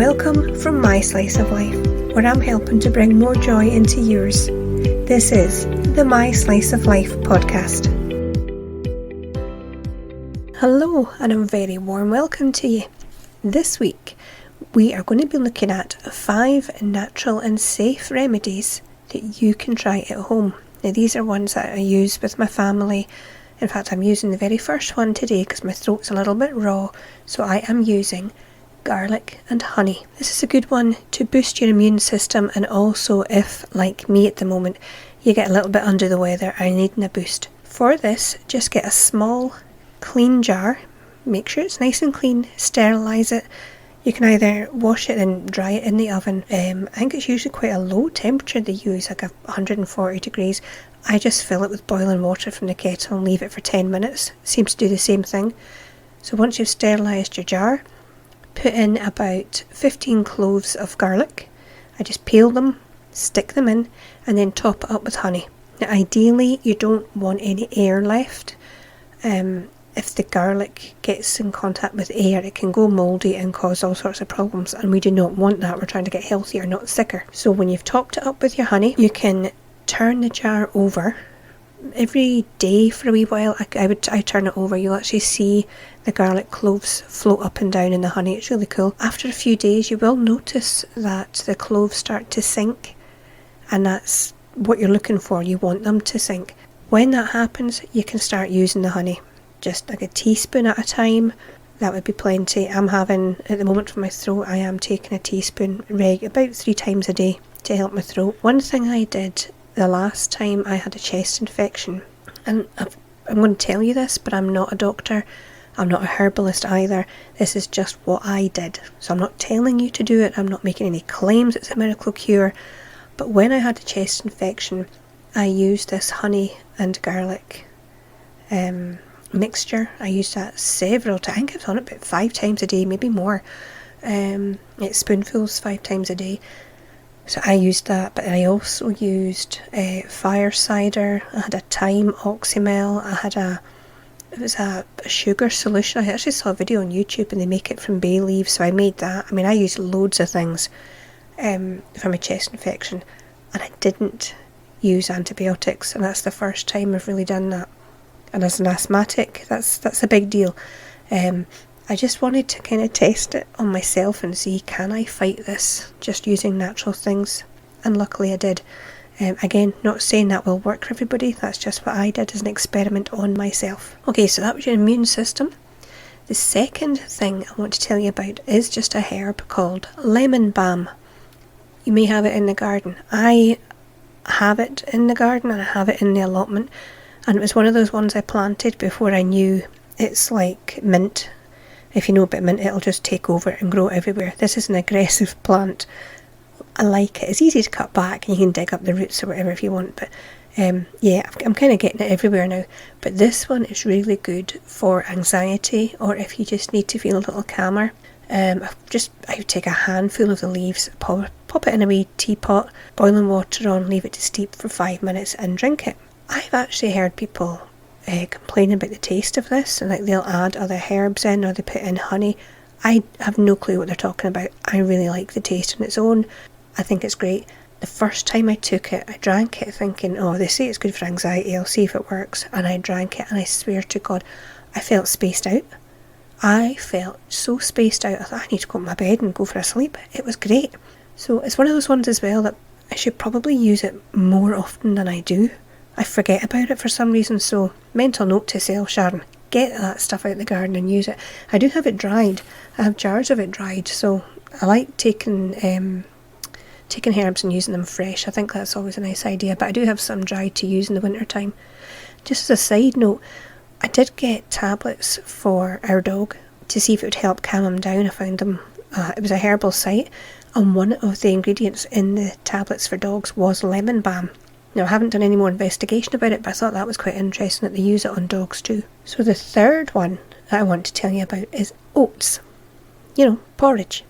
Welcome from My Slice of Life, where I'm helping to bring more joy into yours. This is the My Slice of Life podcast. Hello, and a very warm welcome to you. This week, we are going to be looking at 5 natural and safe remedies that you can try at home. Now, these are ones that I use with my family. In fact, I'm using the very first one today because my throat's a little bit raw, so I am using garlic and honey. This is a good one to boost your immune system, and also if, like me at the moment, you get a little bit under the weather and needing a boost. For this, just get a small, clean jar, make sure it's nice and clean, sterilise it. You can either wash it and dry it in the oven. I think it's usually quite a low temperature they use, like 140 degrees. I just fill it with boiling water from the kettle and leave it for 10 minutes. Seems to do the same thing. So once you've sterilised your jar, put in about 15 cloves of garlic. I just peel them, stick them in, and then top it up with honey. Now, ideally, you don't want any air left. If the garlic gets in contact with air, it can go mouldy and cause all sorts of problems, and we do not want that. We're trying to get healthier, not sicker. So when you've topped it up with your honey, you can turn the jar over. Every day for a wee while, I turn it over. You'll actually see the garlic cloves float up and down in the honey. It's really cool. After a few days, you will notice that the cloves start to sink, and that's what you're looking for. You want them to sink. When that happens, you can start using the honey. Just like a teaspoon at a time. That would be plenty. I'm having, at the moment for my throat, I am taking a teaspoon about 3 times a day to help my throat. One thing I did the last time I had a chest infection, and I'm going to tell you this, but I'm not a doctor, I'm not a herbalist either. This is just what I did. So I'm not telling you to do it, I'm not making any claims it's a miracle cure. But when I had a chest infection, I used this honey and garlic mixture. I used that several times. I think I was on it about 5 times a day, maybe more. It's spoonfuls 5 times a day. So I used that, but I also used fire cider. I had a thyme oxymel. It was a sugar solution. I actually saw a video on YouTube and they make it from bay leaves, so I made that. I mean, I used loads of things for my chest infection, and I didn't use antibiotics, and that's the first time I've really done that. And as an asthmatic, that's a big deal. I just wanted to kind of test it on myself and see, can I fight this just using natural things? And luckily I did. Again, not saying that will work for everybody, that's just what I did as an experiment on myself. Okay, so that was your immune system. The second thing I want to tell you about is just a herb called lemon balm. You may have it in the garden. I have it in the garden and I have it in the allotment. And it was one of those ones I planted before I knew it's like mint. If you know about mint, it'll just take over and grow everywhere. This is an aggressive plant. I like it. It's easy to cut back and you can dig up the roots or whatever if you want. But yeah, I'm kind of getting it everywhere now. But this one is really good for anxiety, or if you just need to feel a little calmer. I would take a handful of the leaves, pop it in a wee teapot, boiling water on, leave it to steep for 5 minutes and drink it. I've actually heard people complain about the taste of this, and like they'll add other herbs in, or they put in honey. I have no clue what they're talking about. I really like the taste on its own. I think it's great. The first time I took it, I drank it thinking, oh, they say it's good for anxiety, I'll see if it works. And I drank it, and I swear to God, I felt spaced out. I felt so spaced out. I thought, I need to go to my bed and go for a sleep. It was great. So it's one of those ones as well that I should probably use it more often than I do. I forget about it for some reason, so mental note to self, Sharon, get that stuff out of the garden and use it. I do have it dried. I have jars of it dried, so I like taking herbs and using them fresh. I think that's always a nice idea, but I do have some dried to use in the winter time. Just as a side note, I did get tablets for our dog to see if it would help calm him down. I found them, it was a herbal site, and one of the ingredients in the tablets for dogs was lemon balm. Now, I haven't done any more investigation about it, but I thought that was quite interesting that they use it on dogs too. So the third one that I want to tell you about is oats. You know, porridge.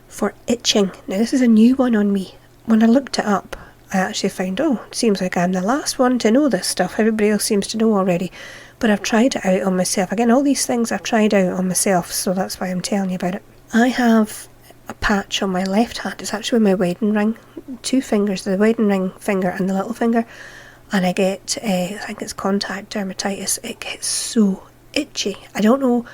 For itching. Now, this is a new one on me. When I looked it up, I actually found, it seems like I'm the last one to know this stuff. Everybody else seems to know already. But I've tried it out on myself. Again, all these things I've tried out on myself, so that's why I'm telling you about it. I have a patch on my left hand. It's actually my wedding ring, 2 fingers, the wedding ring finger and the little finger, and I get, I think it's contact dermatitis. It gets so itchy. I don't know,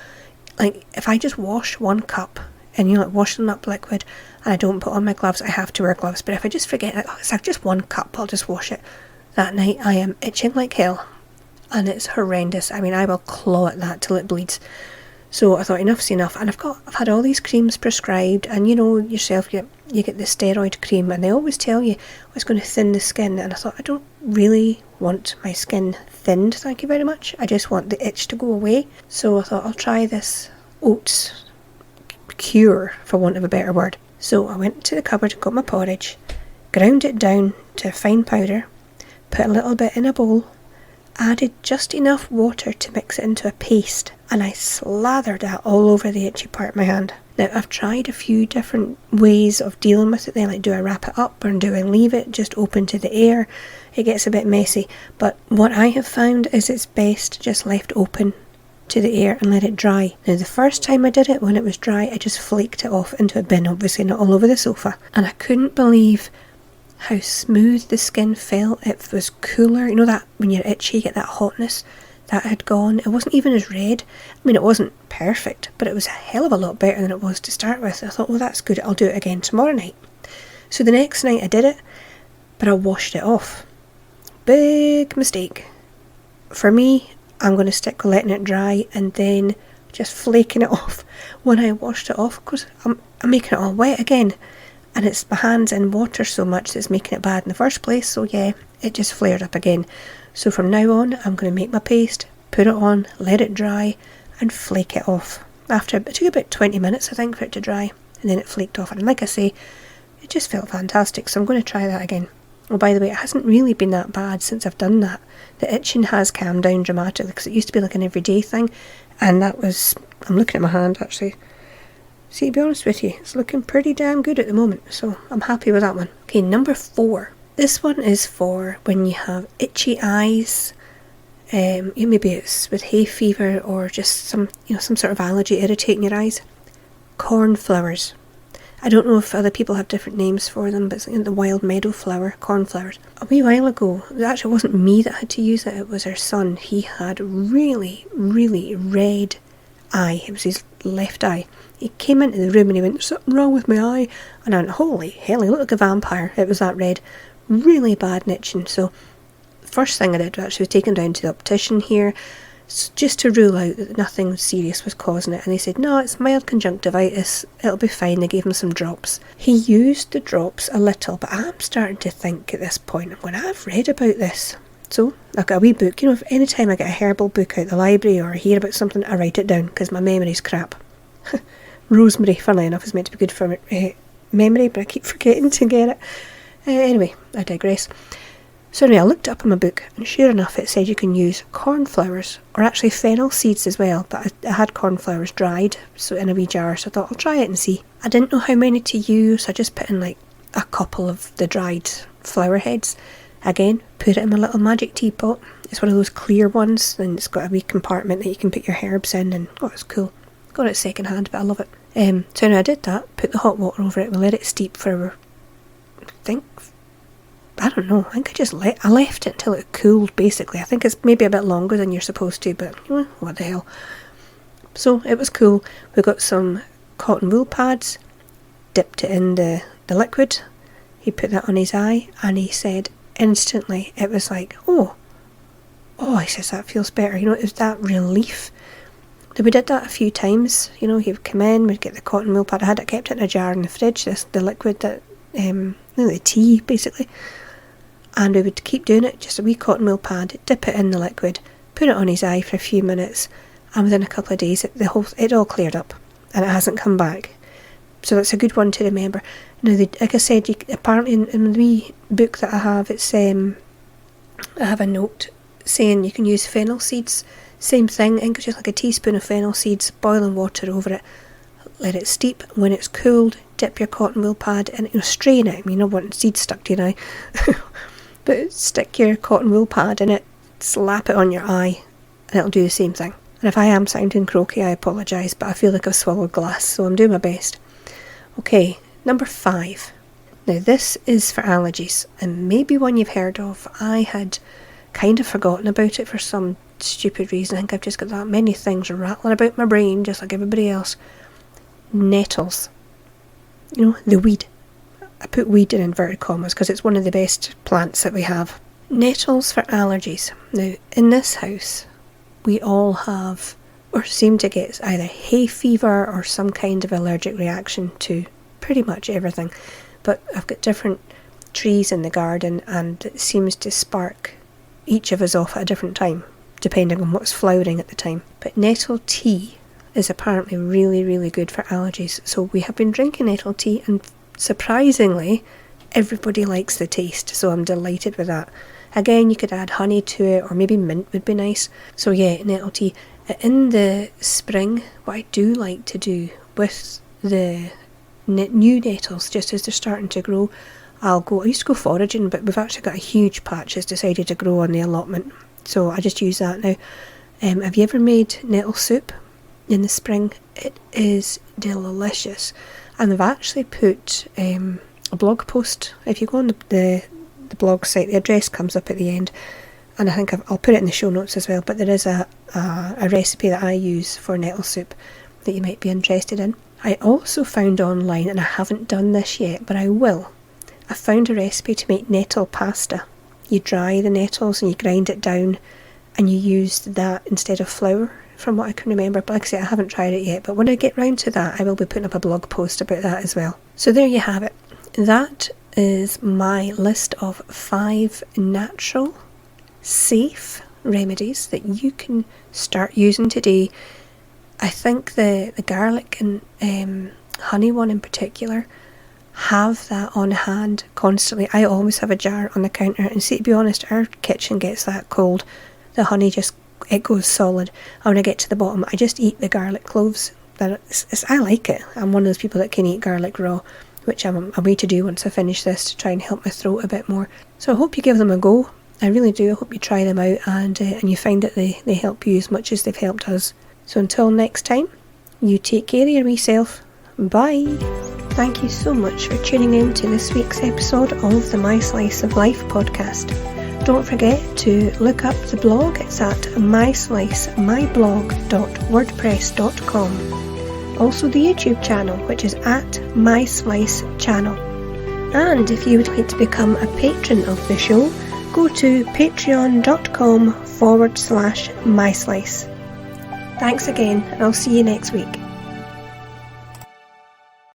like, if I just wash 1 cup, and like wash them up liquid, and I don't put on my gloves, I have to wear gloves, but if I just forget, it's like just 1 cup, I'll just wash it. That night I am itching like hell, and it's horrendous. I mean, I will claw at that till it bleeds. So I thought enough's enough, and I've had all these creams prescribed, and you know yourself, you get the steroid cream, and they always tell you it's going to thin the skin, and I thought, I don't really want my skin thinned, thank you very much. I just want the itch to go away. So I thought I'll try this oats cure, for want of a better word. So I went to the cupboard, got my porridge, ground it down to a fine powder, put a little bit in a bowl, added just enough water to mix it into a paste, and I slathered that all over the itchy part of my hand. Now, I've tried a few different ways of dealing with it then, like do I wrap it up or do I leave it just open to the air? It gets a bit messy, but what I have found is it's best just left open to the air and let it dry. Now, the first time I did it, when it was dry, I just flaked it off into a bin, obviously not all over the sofa, and I couldn't believe how smooth the skin felt. It was cooler. You know that when you're itchy, you get that hotness? That had gone. It wasn't even as red. I mean, it wasn't perfect, but it was a hell of a lot better than it was to start with. I thought, well, that's good. I'll do it again tomorrow night. So the next night I did it, but I washed it off. Big mistake. For me, I'm going to stick with letting it dry and then just flaking it off. When I washed it off, of course, I'm making it all wet again. And it's my hands in water so much that's making it bad in the first place. So yeah, it just flared up again. So from now on, I'm going to make my paste, put it on, let it dry, and flake it off. It took about 20 minutes, I think, for it to dry, and then it flaked off. And like I say, it just felt fantastic. So I'm going to try that again. Oh, by the way, it hasn't really been that bad since I've done that. The itching has calmed down dramatically, because it used to be like an everyday thing, and that was, I'm looking at my hand actually. See, to be honest with you, it's looking pretty damn good at the moment, so I'm happy with that one. Okay, number 4. This one is for when you have itchy eyes. Maybe it's with hay fever or just some sort of allergy irritating your eyes. Cornflowers. I don't know if other people have different names for them, but it's like the wild meadow flower, cornflowers. A wee while ago, it actually wasn't me that had to use it, it was our son. He had really, really red eye. It was his left eye. He came into the room and he went, "There's something wrong with my eye." And I went, "Holy hell, he looked like a vampire." It was that red. Really bad and itching. So first thing I did was actually take him down to the optician here, just to rule out that nothing serious was causing it. And they said, "No, it's mild conjunctivitis. It'll be fine." They gave him some drops. He used the drops a little, but I'm starting to think at this point, I'm going, I've read about this. So I've got a wee book. If any time I get a herbal book out the library or hear about something, I write it down because my memory's crap. Rosemary, funnily enough, is meant to be good for memory, but I keep forgetting to get it. Anyway, I digress. So anyway, I looked up in my book, and sure enough, it said you can use cornflowers, or actually fennel seeds as well, but I had cornflowers dried, so in a wee jar, so I thought I'll try it and see. I didn't know how many to use, so I just put in like a couple of the dried flower heads. Again, put it in my little magic teapot. It's one of those clear ones, and it's got a wee compartment that you can put your herbs in, and oh, it's cool. Got it second hand, but I love it. So anyway, I did that, put the hot water over it, we let it steep for, I don't know, I think I left it until it cooled, basically. I think it's maybe a bit longer than you're supposed to, but what the hell. So it was cool. We got some cotton wool pads, dipped it in the liquid. He put that on his eye, and he said instantly, it was like, oh, he says, that feels better. It was that relief. So we did that a few times. He would come in, we'd get the cotton wool pad. I kept it in a jar in the fridge, the liquid that, the tea basically. And we would keep doing it, just a wee cotton wool pad, dip it in the liquid, put it on his eye for a few minutes, and within a couple of days it all cleared up, and it hasn't come back. So that's a good one to remember. Now, like I said, apparently in the wee book that I have, it's I have a note saying you can use fennel seeds. Same thing, I think it's just like a teaspoon of fennel seeds, boiling water over it, let it steep. When it's cooled, dip your cotton wool pad and strain it. You don't want seeds stuck to your eye. But stick your cotton wool pad in it, slap it on your eye, and it'll do the same thing. And if I am sounding croaky, I apologise, but I feel like I've swallowed glass, so I'm doing my best. Okay, number 5. Now this is for allergies, and maybe one you've heard of. I had kind of forgotten about it for some stupid reason. I think I've just got that many things rattling about my brain, just like everybody else. Nettles. You know, the weed. I put weed in inverted commas because it's one of the best plants that we have. Nettles for allergies. Now, in this house, we all have, or seem to get, either hay fever or some kind of allergic reaction to pretty much everything. But I've got different trees in the garden, and it seems to spark each of us off at a different time, depending on what's flowering at the time. But nettle tea is apparently really, really good for allergies. So we have been drinking nettle tea, and surprisingly, everybody likes the taste. So I'm delighted with that. Again, you could add honey to it, or maybe mint would be nice. So yeah, nettle tea. In the spring, what I do like to do with the new nettles, just as they're starting to grow, I used to go foraging, but we've actually got a huge patch that's decided to grow on the allotment, so I just use that now. Have you ever made nettle soup in the spring? It is delicious, and I've actually put a blog post. If you go on the blog site, the address comes up at the end, and I think I'll put it in the show notes as well, but there is a recipe that I use for nettle soup that you might be interested in. I also found online, and I haven't done this yet, but I will. I found a recipe to make nettle pasta. You dry the nettles and you grind it down, and you use that instead of flour, from what I can remember. But like I say, I haven't tried it yet, but when I get round to that, I will be putting up a blog post about that as well. So there you have it. That is my list of 5 natural, safe remedies that you can start using today. I think the garlic and honey one in particular, have that on hand constantly. I always have a jar on the counter, and see, to be honest, our kitchen gets that cold. The honey it goes solid. And when I get to the bottom, I just eat the garlic cloves. I like it. I'm one of those people that can eat garlic raw, which I'm away to do once I finish this to try and help my throat a bit more. So I hope you give them a go. I really do. I hope you try them out and you find that they help you as much as they've helped us. So until next time, you take care of your wee self. Bye. Thank you so much for tuning in to this week's episode of the My Slice of Life podcast. Don't forget to look up the blog. It's at mysliceoflifepodcast.wordpress.com. Also the YouTube channel, which is at myslicechannel. And if you would like to become a patron of the show, go to patreon.com/myslice. Thanks again, and I'll see you next week.